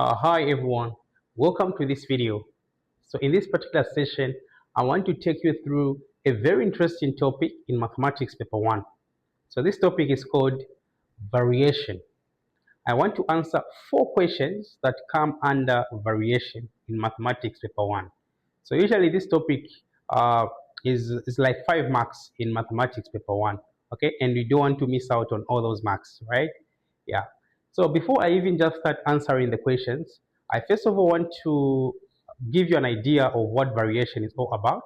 Hi everyone, welcome to this video. So in this particular session, I want to take you through a very interesting topic in mathematics paper 1. So this topic is called variation. I want to answer 4 questions that come under variation in mathematics paper 1. So usually this topic uh, is like 5 marks in mathematics paper 1, okay? And you don't want to miss out on all those marks, right? Yeah. So before I even just start answering the questions, I first of all want to give you an idea of what variation is all about.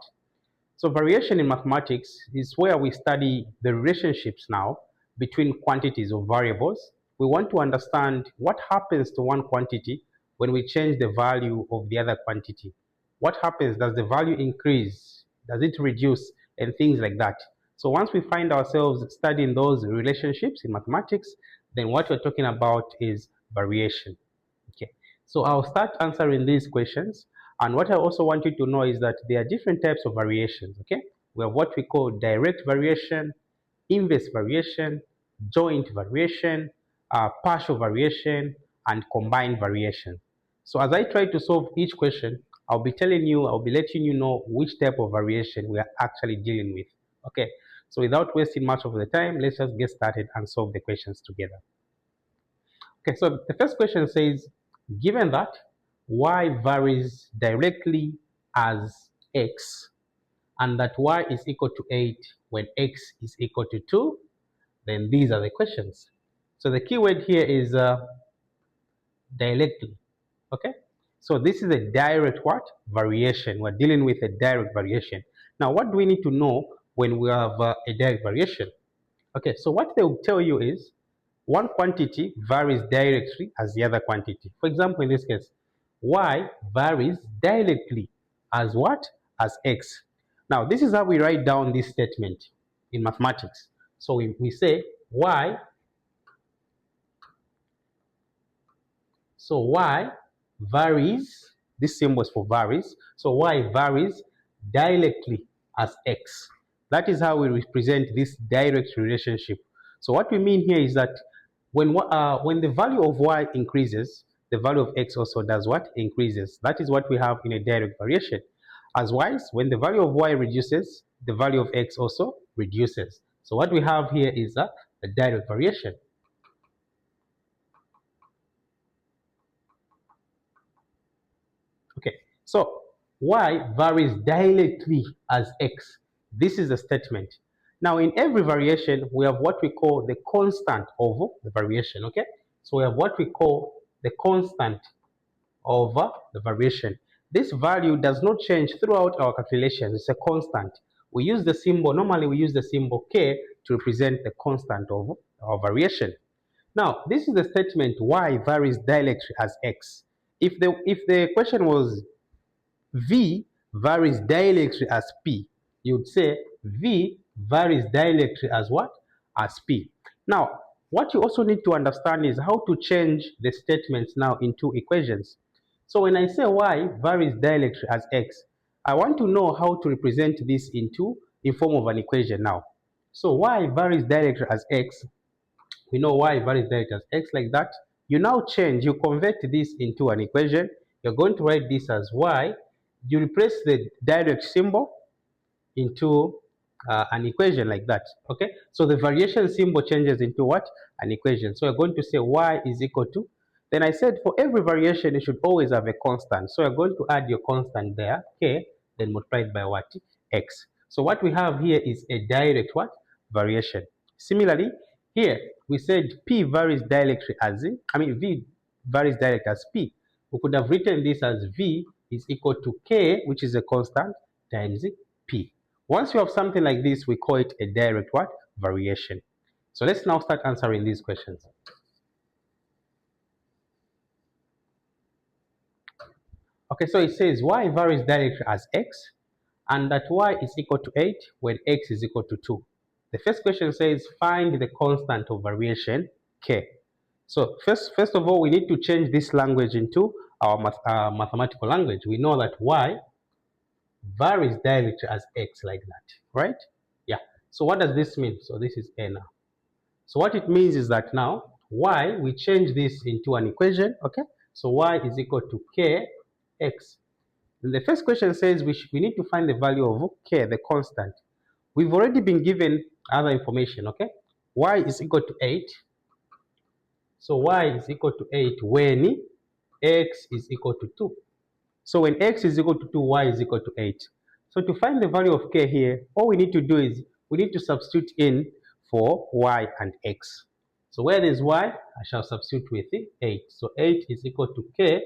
So variation in mathematics is where we study the relationships now between quantities of variables. We want to understand what happens to one quantity when we change the value of the other quantity. What happens? Does the value increase? Does it reduce? And things like that. So once we find ourselves studying those relationships in mathematics, then what we're talking about is variation. Okay, so I'll start answering these questions. And what I also want you to know is that there are different types of variations. Okay, we have what we call direct variation, inverse variation, joint variation, partial variation, and combined variation. So as I try to solve each question, I'll be letting you know which type of variation we are actually dealing with. Okay, so without wasting much of the time, let's just get started and solve the questions together. Okay, so the first question says, given that y varies directly as x and that y is equal to 8 when x is equal to 2, then these are the questions. So the key word here is directly. Okay, so this is a direct what? Variation. We're dealing with a direct variation. Now, what do we need to know when we have a direct variation? Okay, so what they will tell you is one quantity varies directly as the other quantity. For example, in this case, y varies directly as what? As x. Now, this is how we write down this statement in mathematics. So we say y varies, this symbol is for varies, so y varies directly as x. That is how we represent this direct relationship. So what we mean here is that when the value of y increases, the value of x also does what? Increases. That is what we have in a direct variation. As wise, when the value of y reduces, the value of x also reduces. So what we have here is a direct variation. Okay, so y varies directly as x. This is a statement. Now, in every variation, we have what we call the constant of the variation, okay? So we have what we call the constant of the variation. This value does not change throughout our calculations. It's a constant. Normally we use the symbol k to represent the constant of our variation. Now, this is the statement y varies directly as x. If the question was V varies directly as P, you would say V varies directly as what? As P. Now, what you also need to understand is how to change the statements now into equations. So when I say Y varies directly as X, I want to know how to represent this in form of an equation now. So Y varies directly as X, we know y varies directly as x like that. You now change, you convert this into an equation. You're going to write this as y. You replace the direct symbol into an equation like that. Okay, so the variation symbol changes into what? An equation. So you're going to say y is equal to, then I said for every variation you should always have a constant. So you're going to add your constant there, k, then multiplied by what? X. So what we have here is a direct what? Variation. Similarly, here we said p varies directly as v varies directly as p. We could have written this as v is equal to k, which is a constant, times p. Once you have something like this, we call it a direct what? Variation. So let's now start answering these questions. Okay, so it says y varies directly as x, and that y is equal to 8 when x is equal to 2. The first question says find the constant of variation k. So first of all, we need to change this language into our mathematical language. We know that y varies directly as x like that, right? Yeah. So what does this mean? So this is a now. So what it means is that now y, we change this into an equation, okay? So y is equal to kx. And the first question says we need to find the value of k, the constant. We've already been given other information, okay? Y is equal to 8. So y is equal to 8 when x is equal to 2. So when x is equal to 2, y is equal to 8. So to find the value of k here, all we need to do is we need to substitute in for y and x. So where there's y, I shall substitute with 8. So 8 is equal to k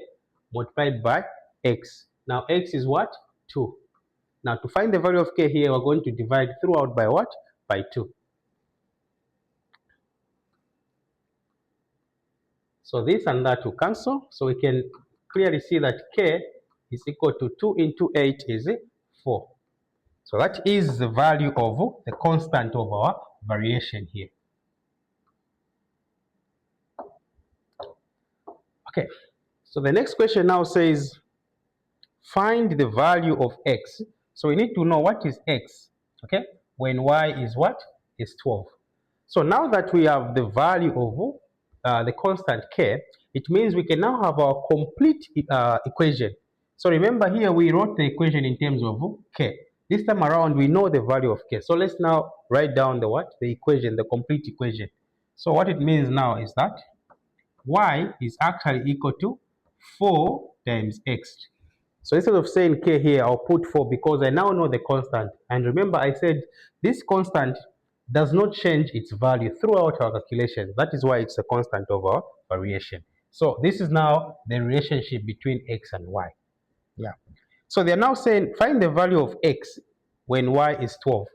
multiplied by x. Now x is what? 2. Now to find the value of k here, we're going to divide throughout by what? By 2. So this and that will cancel. So we can clearly see that k is equal to 2 into 8 is 4. So that is the value of the constant of our variation here. Okay, so the next question now says, find the value of x. So we need to know what is x, okay, when y is what? Is 12. So now that we have the value of the constant k, it means we can now have our complete equation. So remember here we wrote the equation in terms of k. This time around we know the value of k. So let's now write down the what? The equation, the complete equation. So what it means now is that y is actually equal to 4 times x. So instead of saying k here, I'll put 4 because I now know the constant. And remember I said this constant does not change its value throughout our calculation. That is why it's a constant of our variation. So this is now the relationship between x and y. Yeah. So they're now saying find the value of x when y is 12.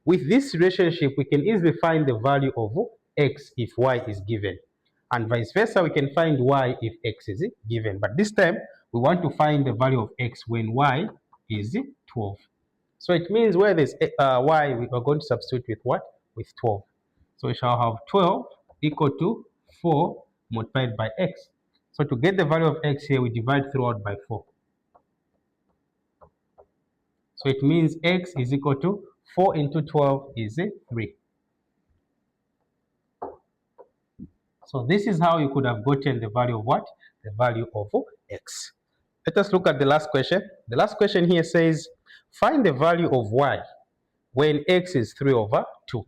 With this relationship, we can easily find the value of x if y is given. And vice versa, we can find y if x is given. But this time, we want to find the value of x when y is 12. So it means where there's y, we are going to substitute with what? With 12. So we shall have 12 equal to 4 multiplied by x. So to get the value of x here, we divide throughout by 4. So it means x is equal to 4 into 12 is 3. So this is how you could have gotten the value of what? The value of x. Let us look at the last question. The last question here says, find the value of y when x is 3 over 2. Okay,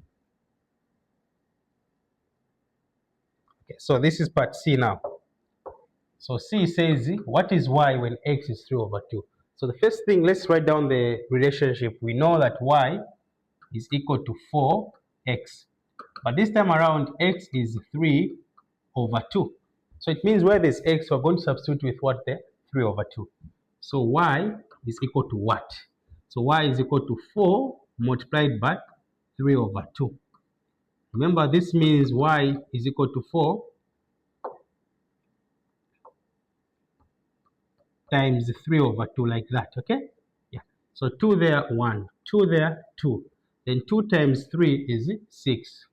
so this is part C now. So C says, what is y when x is 3 over 2? So the first thing, let's write down the relationship. We know that y is equal to 4x. But this time around, x is 3 over 2. So it means where there's x, we're going to substitute with what there? 3 over 2. So y is equal to what? So y is equal to 4 multiplied by 3 over 2. Remember, this means y is equal to 4 times 3 over 2, like that, okay? Yeah. So 2 there, 1. 2 there, 2. Then 2 times 3 is 6.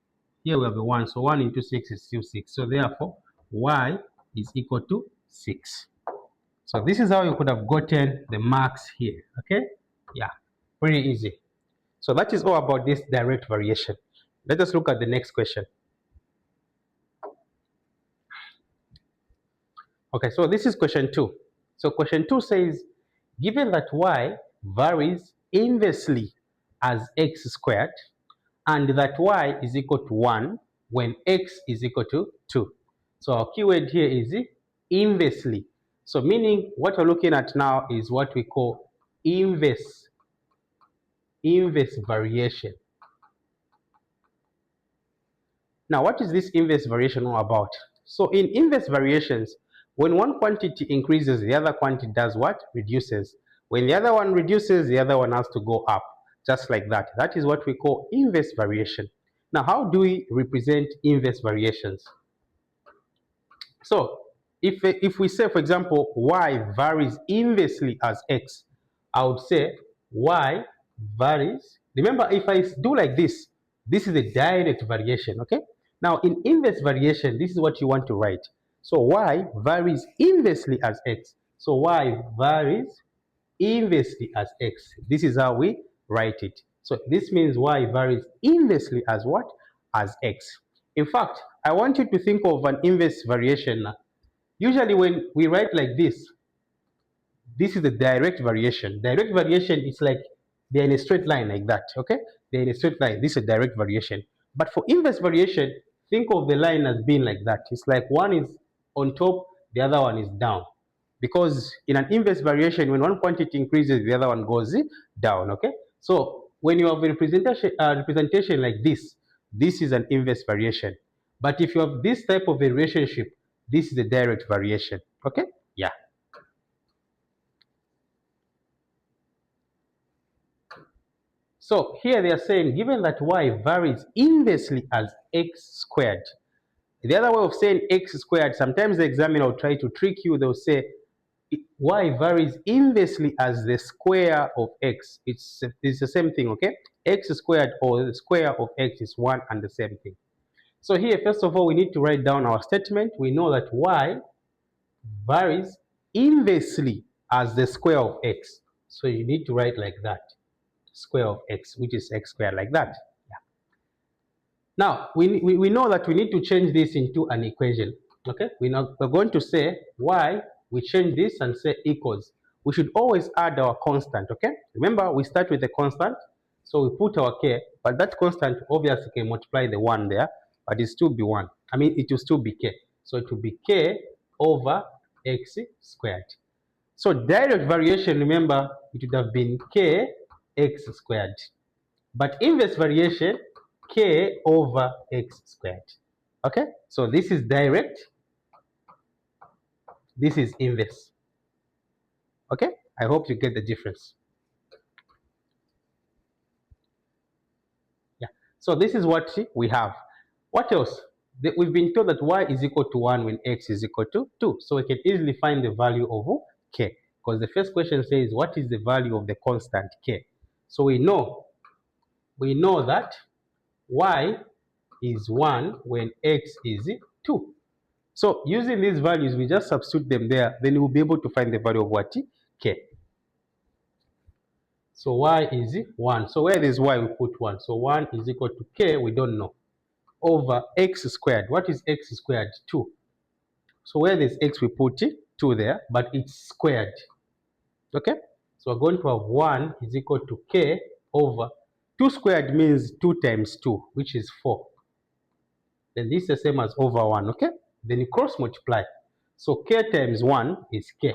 Here we have a 1, so 1 into 6 is still 6. So therefore, y is equal to 6. So this is how you could have gotten the marks here, okay? Yeah, pretty easy. So that is all about this direct variation. Let us look at the next question. Okay, so this is question 2. So question 2 says, given that y varies inversely as x squared, and that y is equal to 1 when x is equal to 2. So our keyword here is inversely. So meaning what we're looking at now is what we call inverse variation. Now what is this inverse variation all about? So in inverse variations, when one quantity increases, the other quantity does what? Reduces. When the other one reduces, the other one has to go up, just like that. That is what we call inverse variation. Now, how do we represent inverse variations? So, if we say, for example, y varies inversely as x, I would say y varies. Remember, if I do like this, this is a direct variation, okay? Now, in inverse variation, this is what you want to write. So y varies inversely as x. So y varies inversely as x. This is how we write it. So this means y varies inversely as what? As x. In fact, I want you to think of an inverse variation Usually when we write like this is the direct variation. Direct variation is like they're in a straight line like that, okay? They're in a straight line. This is a direct variation. But for inverse variation, think of the line as being like that. It's like one is on top, the other one is down. Because in an inverse variation, when one quantity increases, the other one goes down, okay? So when you have a representation like this is an inverse variation. But if you have this type of a relationship, this is a direct variation, okay? Yeah. So here they are saying, given that y varies inversely as x squared. The other way of saying x squared, sometimes the examiner will try to trick you. They'll say y varies inversely as the square of x. It's the same thing, okay? X squared or the square of x is one and the same thing. So here, first of all, we need to write down our statement. We know that y varies inversely as the square of x. So you need to write like that. Square of x, which is x squared, like that. Yeah. Now, we know that we need to change this into an equation. Okay, we're going to say y, we change this and say equals. We should always add our constant, okay? Remember, we start with a constant, so we put our k, but that constant obviously can multiply the 1 there, but it still be 1. I mean, it will still be k. So it will be k over x squared. So direct variation, remember, it would have been k x squared. But inverse variation, k over x squared. Okay, so this is direct, this is inverse. Okay, I hope you get the difference. Yeah, so this is what we have. What else? We've been told that y is equal to 1 when x is equal to 2. So we can easily find the value of k. Because the first question says, what is the value of the constant k? So we know that y is 1 when x is 2. So using these values, we just substitute them there, then we'll be able to find the value of what? K. So y is 1. So where there's y, we put 1. So 1 is equal to k, we don't know, over x squared. What is x squared? 2. So where there's x, we put 2 there, but it's squared. Okay? So we're going to have 1 is equal to k over 2 squared means 2 times 2, which is 4. Then this is the same as over 1, okay? Then you cross multiply. So k times 1 is k.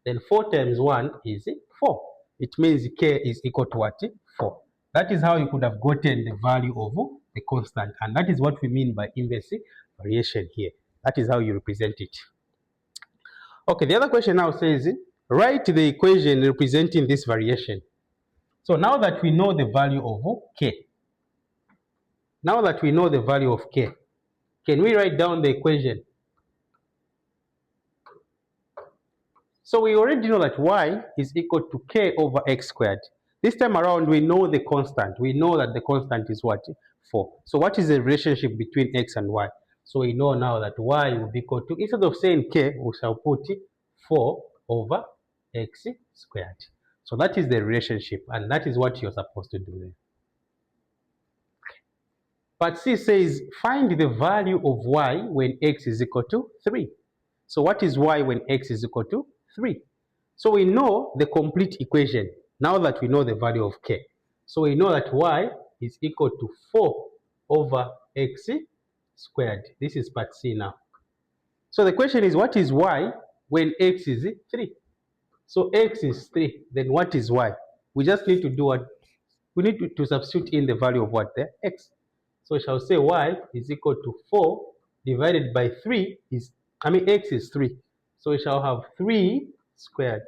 Then 4 times 1 is 4. It means k is equal to what? 4. That is how you could have gotten the value of the constant. And that is what we mean by inverse variation here. That is how you represent it. Okay, the other question now says, write the equation representing this variation. So now that we know the value of k, can we write down the equation? So we already know that y is equal to k over x squared. This time around, we know the constant. We know that the constant is what? 4. So what is the relationship between x and y? So we know now that y will be equal to, instead of saying k, we shall put 4 over x squared. So that is the relationship, and that is what you're supposed to do there. But C says, find the value of y when x is equal to 3. So what is y when x is equal to 3? So we know the complete equation now that we know the value of k. So we know that y is equal to 4 over x squared. This is part C now. So the question is, what is y when x is 3? So x is 3, then what is y? We just need to do what? We need to substitute in the value of what? The x. So we shall say y is equal to 4 divided by 3 is, x is 3. So we shall have 3 squared.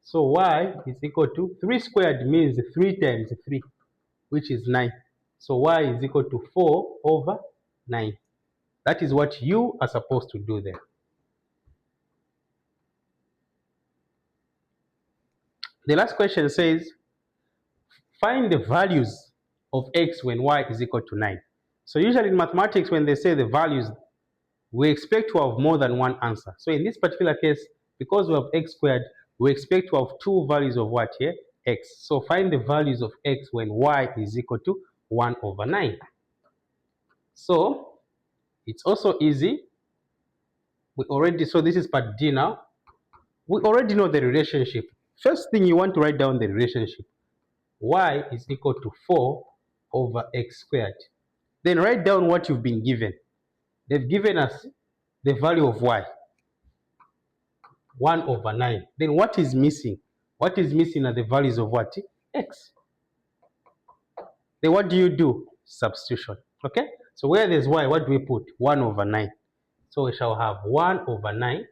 So y is equal to 3 squared means 3 times 3, which is 9. So y is equal to 4 over 9. That is what you are supposed to do there. The last question says, find the values of x when y is equal to 9. So usually in mathematics, when they say the values, we expect to have more than one answer. So in this particular case, because we have x squared, we expect to have two values of what here? X. So find the values of x when y is equal to 1 over 9. So it's also easy. So this is part D now. We already know the relationship. First thing you want to write down the relationship. Y is equal to 4 over x squared. Then write down what you've been given. They've given us the value of y, 1 over 9. Then what is missing? What is missing are the values of what? X. Then what do? Substitution. Okay? So where there's y, what do we put? 1 over 9. So we shall have 1 over 9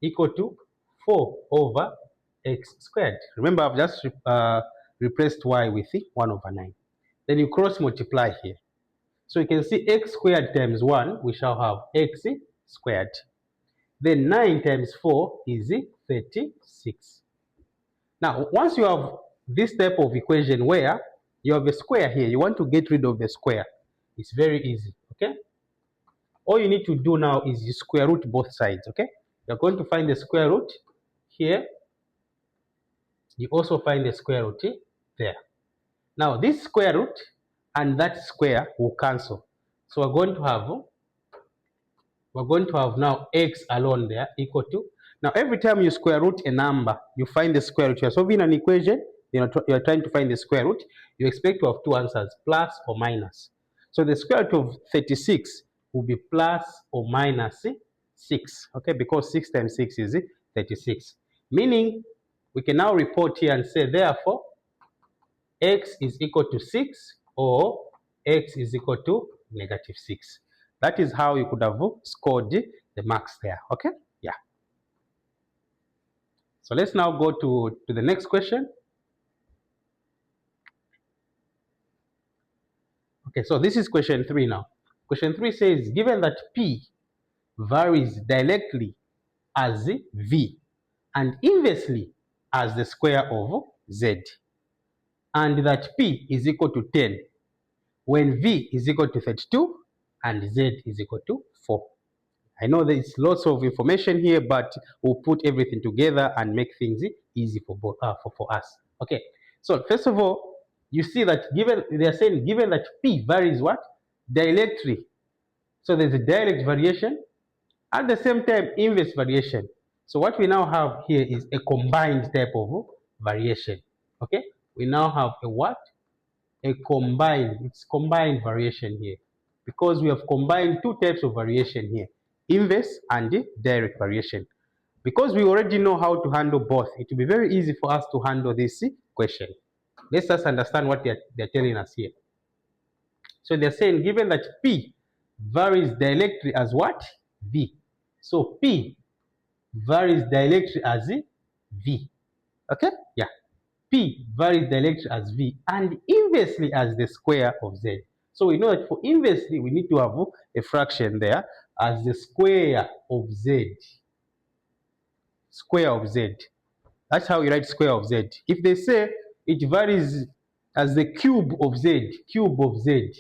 equal to 4 over x squared. Remember, I've just replaced y with 1 over 9. Then you cross multiply here. So you can see x squared times 1, we shall have x squared. Then 9 times 4 is 36. Now, once you have this type of equation where you have a square here, you want to get rid of the square, it's very easy, okay? All you need to do now is you square root both sides, okay? You're going to find the square root here. You also find the square root there. Now, this square root and that square will cancel. So we're going to have now x alone there equal to, now every time you square root a number, you find the square root. You're solving an equation, you're trying to find the square root, you expect to have two answers, plus or minus. So the square root of 36 will be plus or minus 6, okay, because 6 times 6 is 36. Meaning, we can now report here and say, therefore, x is equal to 6 or x is equal to negative 6. That is how you could have scored the marks there, okay? Yeah. So let's now go to the next question. Okay, so this is question 3 now. Question 3 says, given that P varies directly as V and inversely as the square of Z, and that P is equal to 10 when V is equal to 32 and Z is equal to 4. I know there's lots of information here, but we'll put everything together and make things easy for both for us. Okay, so first of all, you see that they're saying given that P varies what? Directly. So there's a direct variation, at the same time inverse variation. So what we now have here is a combined type of variation. Okay, we now have a what? A combined variation here, because we have combined two types of variation here, inverse and direct variation. Because we already know how to handle both, it will be very easy for us to handle this question. Let's just understand what they're telling us here. So they're saying given that P varies directly as what? V. So P varies directly as V. Okay? Yeah. P varies directly as V and inversely as the square of Z. So we know that for inversely, we need to have a fraction there as the square of Z. Square of Z. That's how we write square of Z. If they say it varies as the cube of Z, cube of Z.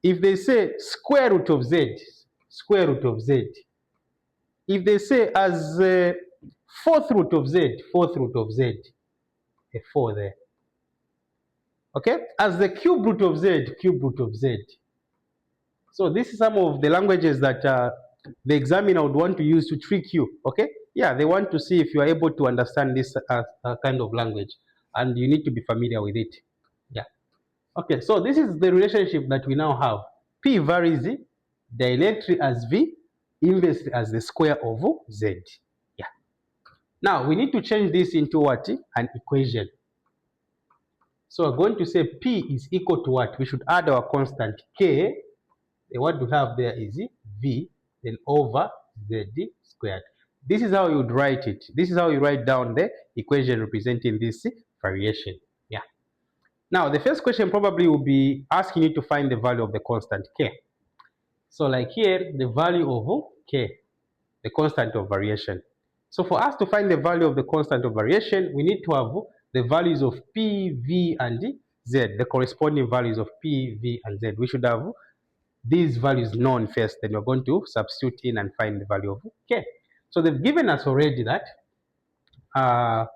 If they say square root of Z, square root of Z. If they say as fourth root of Z, fourth root of Z. A 4 there. Okay, as the cube root of Z, cube root of Z. So this is some of the languages that the examiner would want to use to trick you. Okay, yeah, they want to see if you are able to understand this kind of language, and you need to be familiar with it. Yeah. Okay, so this is the relationship that we now have. P varies directly as V, inversely as the square of Z. Yeah. Now we need to change this into what? An equation. So we're going to say P is equal to what? We should add our constant K. What we have there is V, then over Z squared. This is how you would write it. This is how you write down the equation representing this variation. Yeah. Now, the first question probably will be asking you to find the value of the constant K. So like here, the value of K, the constant of variation. So for us to find the value of the constant of variation, we need to have the values of P, V, and Z, the corresponding values of P, V, and Z. We should have these values known first, then we're going to substitute in and find the value of K. So they've given us already that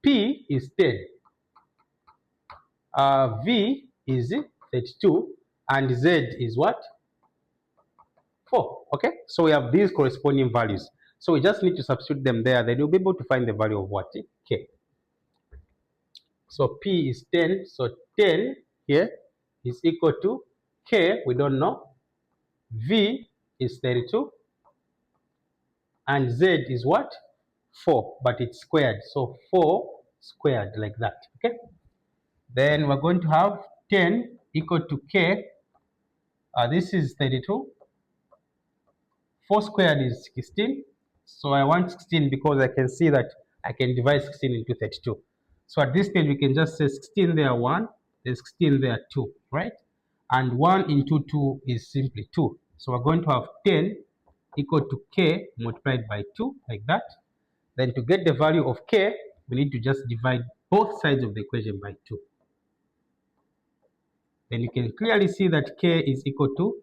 P is 10, V is 32, and Z is what? 4. Okay, so we have these corresponding values. So we just need to substitute them there. Then you'll be able to find the value of what? K. So P is 10. So 10 here is equal to K, we don't know. V is 32. And Z is what? 4, but it's squared. So 4 squared like that. Okay. Then we're going to have 10 equal to K. This is 32. 4 squared is 16. So I want 16 because I can see that I can divide 16 into 32. So at this stage, we can just say 16 there 1, then 16 there 2, right? And 1 into 2 is simply 2. So we're going to have 10 equal to K multiplied by 2, like that. Then to get the value of K, we need to just divide both sides of the equation by 2. Then you can clearly see that K is equal to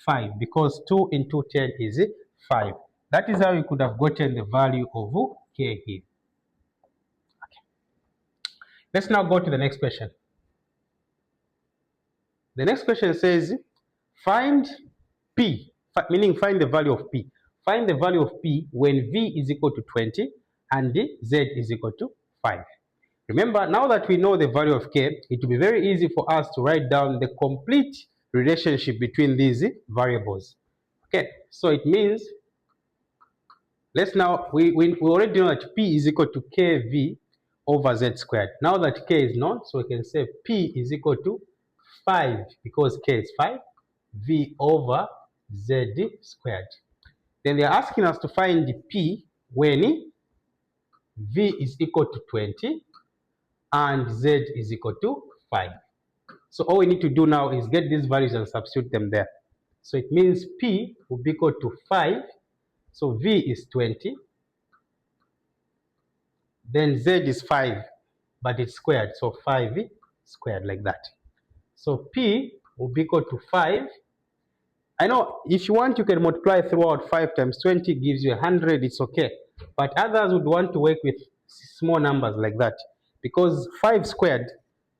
5 because 2 into 10 is 5. That is how you could have gotten the value of K here. Okay. Let's now go to the next question. The next question says, find P, meaning find the value of P. Find the value of P when V is equal to 20 and Z is equal to 5. Remember, now that we know the value of K, it will be very easy for us to write down the complete relationship between these variables. Okay, so it means, let's now, we already know that P is equal to KV over Z squared. Now that K is known, so we can say P is equal to 5 because K is 5, V over Z squared. Then they're asking us to find P when V is equal to 20 and Z is equal to 5. So all we need to do now is get these values and substitute them there. So it means P will be equal to 5. So V is 20. Then Z is 5, but it's squared. So 5 squared like that. So P will be equal to 5. I know if you want, you can multiply throughout. 5 times 20 gives you 100. It's okay. But others would want to work with small numbers like that, because 5 squared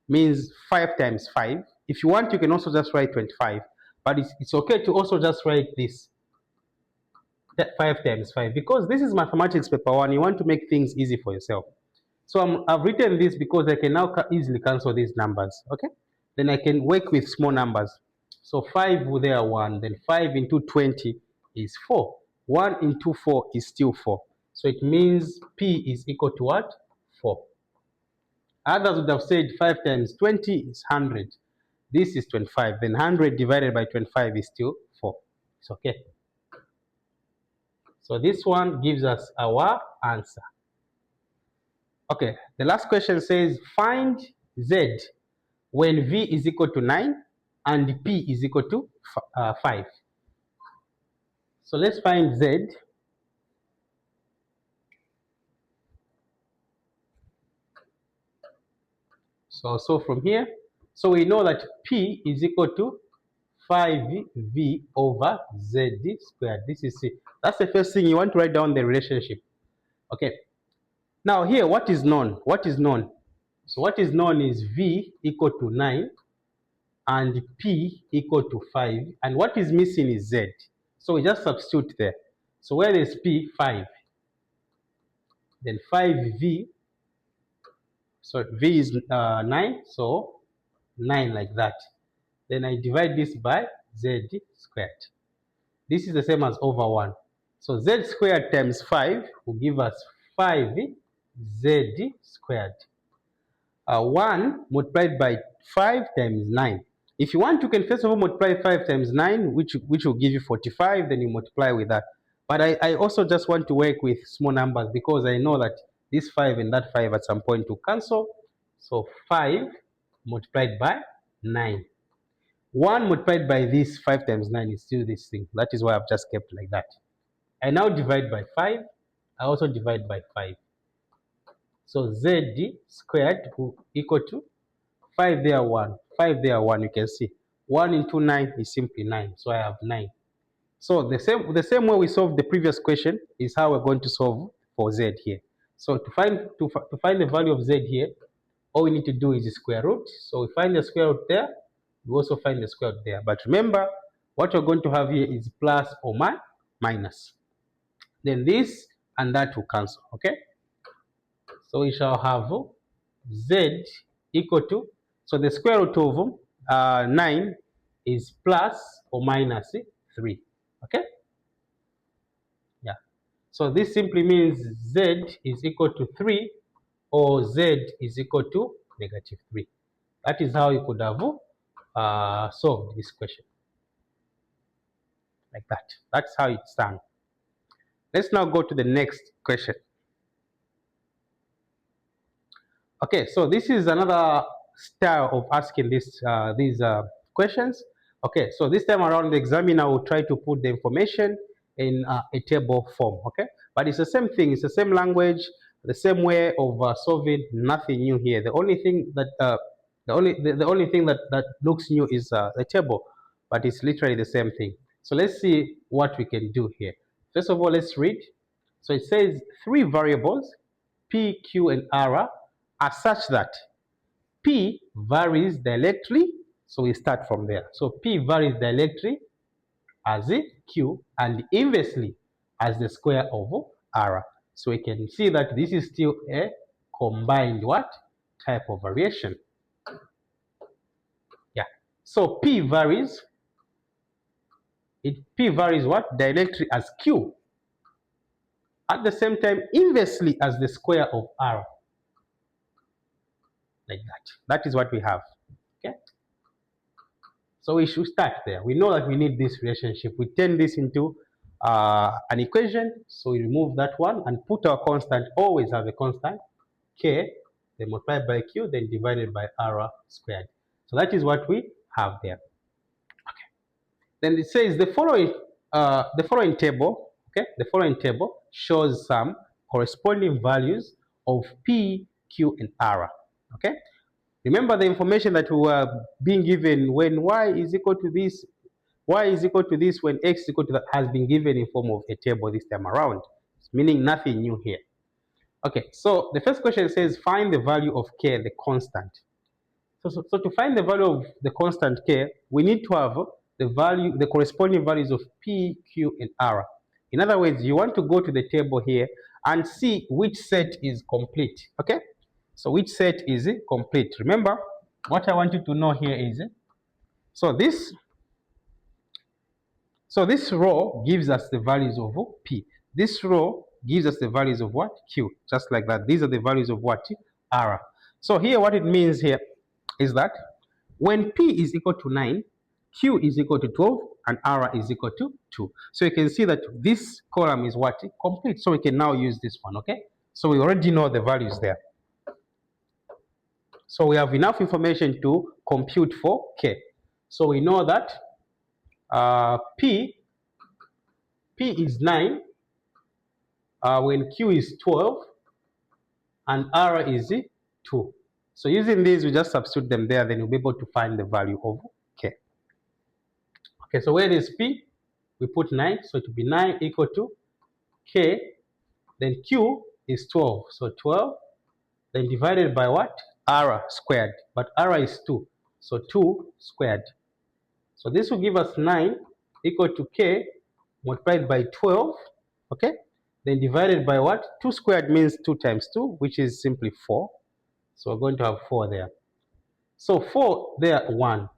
means 5 times 5. If you want, you can also just write 25. But it's okay to also just write this, that 5 times 5, because this is mathematics paper 1. You want to make things easy for yourself. So I've written this because I can now easily cancel these numbers. Okay. Then I can work with small numbers. So 5 there 1. Then 5 into 20 is 4. 1 into 4 is still 4. So it means P is equal to what? 4. Others would have said 5 times 20 is 100. This is 25. Then 100 divided by 25 is still 4. It's okay. So this one gives us our answer. Okay, the last question says, find Z when V is equal to 9 and P is equal to 5. So let's find Z. So from here, so we know that P is equal to 5V over Z squared. This is C. That's the first thing you want to write down, the relationship. Okay. Now here, what is known? What is known? So what is known is V equal to 9 and P equal to 5. And what is missing is Z. So we just substitute there. So where is P? 5. Then 5V. So V is 9. So 9 like that. Then I divide this by Z squared. This is the same as over 1. So Z squared times 5 will give us 5Z squared. 1 multiplied by 5 times 9. If you want, you can first of all multiply 5 times 9, which will give you 45, then you multiply with that. But I also just want to work with small numbers because I know that this 5 and that 5 at some point will cancel. So 5 multiplied by 9. 1 multiplied by this 5 times 9 is still this thing. That is why I've just kept like that. I now divide by 5. I also divide by 5. So Z squared will equal to 5 there 1. 5 there 1, you can see. 1 into 9 is simply 9. So I have 9. So the same way we solved the previous question is how we're going to solve for Z here. So to find the value of Z here, all we need to do is the square root. So we find the square root there. We also find the square root there. But remember, what you're going to have here is plus or minus. Then this and that will cancel, okay? So we shall have z equal to, so the square root of 9 is plus or minus 3, okay? Yeah. So this simply means z is equal to 3 or z is equal to negative 3. That is how you could have solved this question. Like that. That's how it's done. Let's now go to the next question. Okay, so this is another style of asking these questions. Okay, so this time around the examiner will try to put the information in a table form, okay? But it's the same thing, it's the same language, the same way of solving, nothing new here. The only thing that the only thing that looks new is the table, but it's literally the same thing. So let's see what we can do here. First of all, let's read. So it says 3 variables, P, Q, and R, are such that P varies directly. So we start from there. So P varies directly as Q and inversely as the square of R. So we can see that this is still a combined what type of variation. Yeah. So P varies. P varies what? Directly as Q. At the same time, inversely as the square of R. Like that. That is what we have. Okay. So we should start there. We know that we need this relationship. We turn this into an equation. So we remove that one and put our constant. Always have a constant k, then multiplied by q, then divided by r squared. So that is what we have there. Okay. Then it says the following table. Okay, the following table shows some corresponding values of p, q, and r. Okay. Remember the information that we were being given when y is equal to this, y is equal to this, when x is equal to that, has been given in form of a table this time around, meaning nothing new here. Okay, so the first question says find the value of k, the constant. So to find the value of the constant k, we need to have the corresponding values of p, q, and r. In other words, you want to go to the table here and see which set is complete. Okay. So which set is complete? Remember, what I want you to know here is, so this row gives us the values of P. This row gives us the values of what? Q. Just like that. These are the values of what? R. So here what it means here is that when P is equal to 9, Q is equal to 12, and R is equal to 2. So you can see that this column is what? Complete. So we can now use this one, okay? So we already know the values there. So we have enough information to compute for K. So we know that P is 9, when Q is 12, and R is 2. So using these, we just substitute them there, then we'll be able to find the value of K. Okay, so where is P? We put 9, so it will be 9 equal to K, then Q is 12, so 12, then divided by what? R squared, but R is 2, so 2 squared. So this will give us 9 equal to K multiplied by 12, okay? Then divided by what? 2 squared means 2 times 2, which is simply 4. So we're going to have 4 there. So 4 there, 1.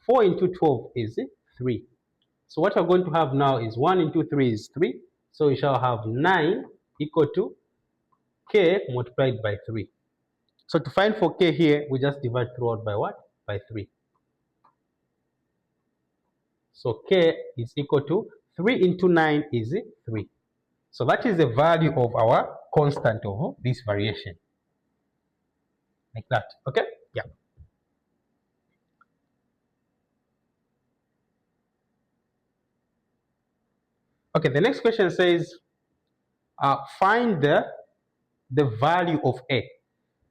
4 into 12 is 3. So what we're going to have now is 1 into 3 is 3. So we shall have 9 equal to K multiplied by 3. So to find for K here, we just divide throughout by what? By 3. So K is equal to 3 into 9 is 3. So that is the value of our constant of this variation. Like that, okay? Yeah. Okay, the next question says, find the value of A.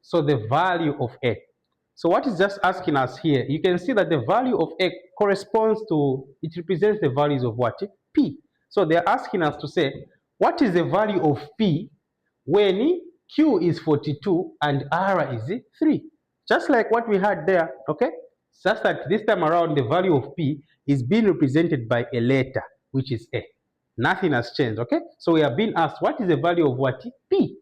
So the value of A. So what is just asking us here, you can see that the value of A corresponds to, it represents the values of what? P. So they're asking us to say, what is the value of P when Q is 42 and R is 3? Just like what we had there, okay? such that this time around the value of P is being represented by a letter, which is A. Nothing has changed, okay? So we have been asked, what is the value of what? P.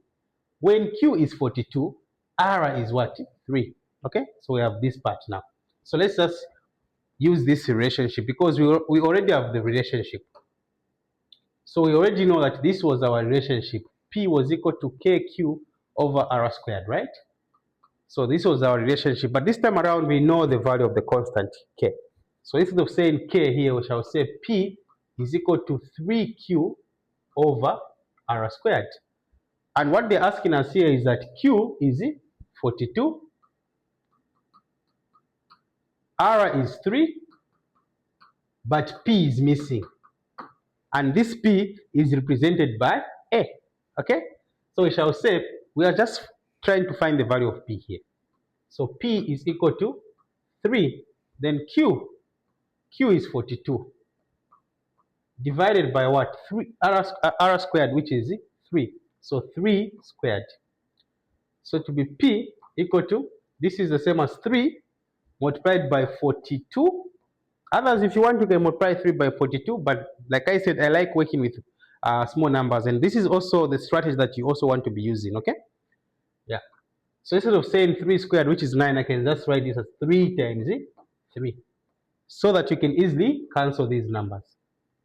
When Q is 42, R is what? 3, okay? So we have this part now. So let's just use this relationship because we already have the relationship. So we already know that this was our relationship. P was equal to KQ over R squared, right? So this was our relationship. But this time around, we know the value of the constant K. So instead of saying K here, we shall say P is equal to 3Q over R squared. And what they're asking us here is that Q is 42, R is 3, but P is missing. And this P is represented by A, okay? So we shall say, we are just trying to find the value of P here. So P is equal to 3, then Q is 42, divided by what? 3, R squared, which is 3. So 3 squared. So to be P equal to, this is the same as 3 multiplied by 42. Others, if you want, you can multiply 3 by 42, but like I said, I like working with small numbers, and this is also the strategy that you also want to be using, okay? Yeah. So instead of saying 3 squared, which is 9, I can just write this as 3 times 3, so that you can easily cancel these numbers.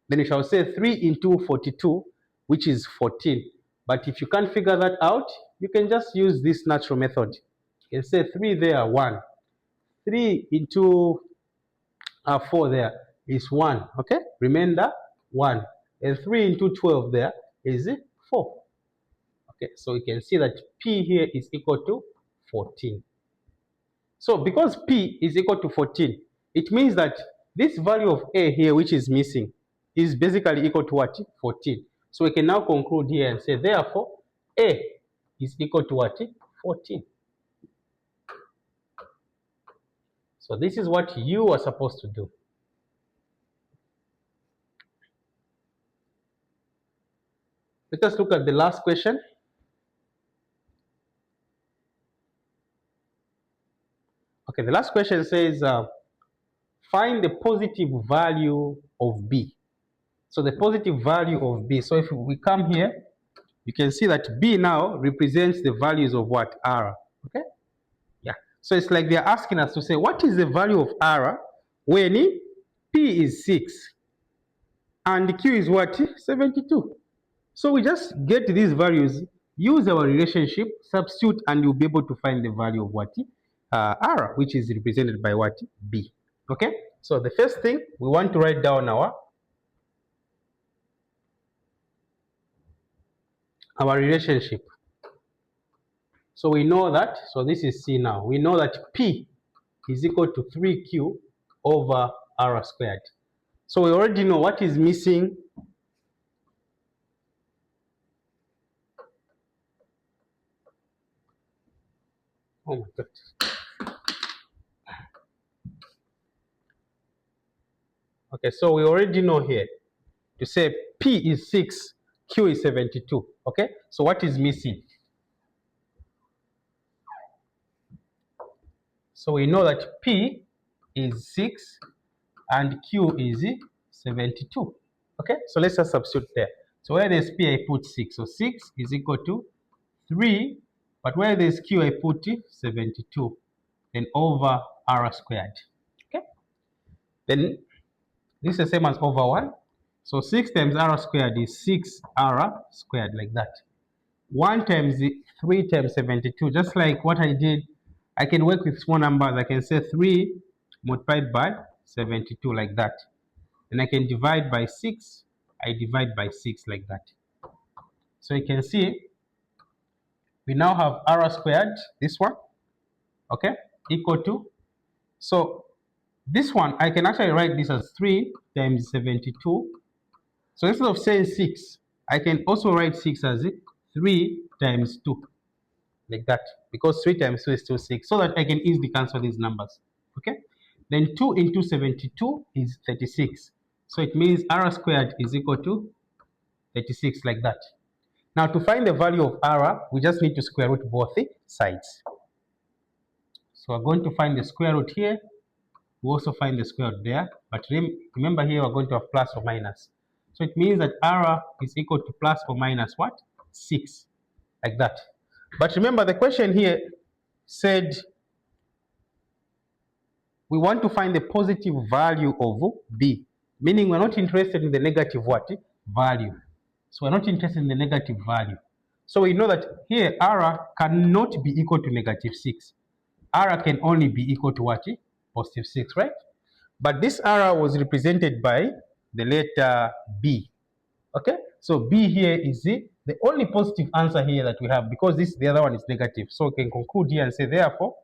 Then you shall say 3 into 42, which is 14. But if you can't figure that out, you can just use this natural method. You can say 3 there, 1. 3 into 4 there is 1, okay? Remainder 1. And 3 into 12 there is 4. Okay, so you can see that P here is equal to 14. So because P is equal to 14, it means that this value of A here, which is missing, is basically equal to what? 14. So we can now conclude here and say, therefore, A is equal to what? 14. So this is what you are supposed to do. Let us look at the last question. Okay, the last question says, find the positive value of B. So the positive value of B. So if we come here, you can see that B now represents the values of what? R. Okay? Yeah. So it's like they're asking us to say, what is the value of R when P is 6 and Q is what? 72. So we just get these values, use our relationship, substitute, and you'll be able to find the value of what? R, which is represented by what? B. Okay? So the first thing, we want to write down our relationship. So we know that, so this is C now. We know that P is equal to 3Q over R squared. So we already know what is missing. Oh my God. Okay, so we already know here to say P is 6, Q is 72. Okay, so what is missing? So we know that P is 6 and Q is 72. Okay, so let's just substitute there. So where there's P, I put 6. So 6 is equal to 3, but where there's Q, I put 72. Then over R squared. Okay, then this is the same as over 1. So 6 times R squared is 6R squared, like that. 1 times 3 times 72, just like what I did. I can work with small numbers. I can say 3 multiplied by 72, like that. Then I can divide by 6. I divide by 6, like that. So you can see we now have R squared, this one, okay, equal to, so this one, I can actually write this as 3 times 72. So instead of saying 6, I can also write 6 as 3 times 2, like that, because 3 times 2 is still 6, so that I can easily cancel these numbers, okay? Then 2 into 72 is 36. So it means R squared is equal to 36, like that. Now to find the value of R, we just need to square root both sides. So we're going to find the square root here. we also find the square root there. But remember here we're going to have plus or minus. So it means that r is equal to plus or minus what? 6, like that. But remember the question here said we want to find the positive value of b, meaning we're not interested in the negative what? Value. So we're not interested in the negative value. So we know that here r cannot be equal to negative 6. R can only be equal to what? Positive 6, right? But this R was represented by the letter B. Okay, so B here is the only positive answer here that we have, because the other one is negative. So we can conclude here and say therefore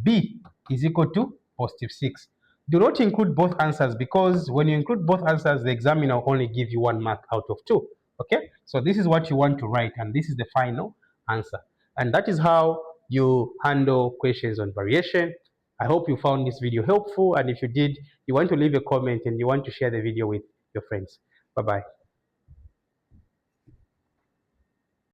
B is equal to positive 6. Do not include both answers, because when you include both answers, the examiner will only give you 1 mark out of 2. Okay, so this is what you want to write, and this is the final answer. And that is how you handle questions on variation. I hope you found this video helpful, and if you did, you want to leave a comment and you want to share the video with your friends. Bye-bye.